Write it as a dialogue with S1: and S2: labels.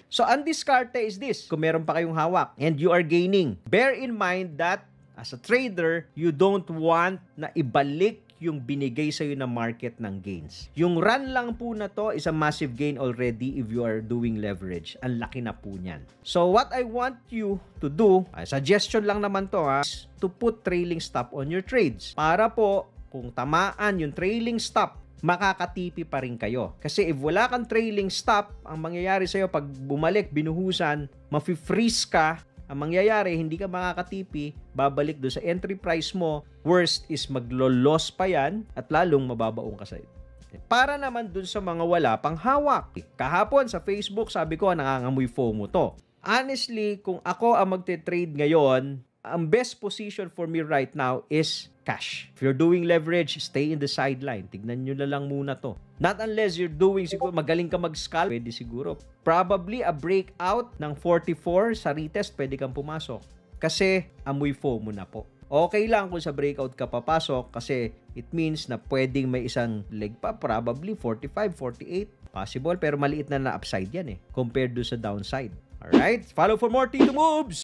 S1: So, undiskarte is this. Kung meron pa kayong hawak and you are gaining, bear in mind that as a trader, you don't want na ibalik yung binigay sa'yo na market ng gains. Yung run lang po na to is a massive gain already if you are doing leverage. Ang laki na po niyan. So what I want you to do, suggestion lang naman to is to put trailing stop on your trades. Para po, kung tamaan yung trailing stop, makakatipi pa rin kayo. Kasi if wala kang trailing stop, ang mangyayari sa'yo pag bumalik, binuhusan, mafi-freeze ka, ang mangyayari, hindi ka makakatipi, babalik do sa entry price mo, worst is maglo-loss pa yan at lalong mababaong ka sa ito. Para naman dun sa mga wala pang hawak. Kahapon sa Facebook, sabi ko, nangangamoy FOMO to. Honestly, kung ako ang magte-trade ngayon, ang best position for me right now is cash. If you're doing leverage, stay in the sideline. Tignan nyo na lang muna to. Not unless you're doing, siguro, magaling ka mag-scalp, pwede siguro. Probably a breakout ng 44 sa retest, pwede kang pumasok. Kasi amoy FOMO na po. Okay lang kung sa breakout ka papasok kasi it means na pwedeng may isang leg pa, probably 45, 48. Possible, pero maliit na upside yan compared do sa downside. Alright? Follow for more Tito Moves!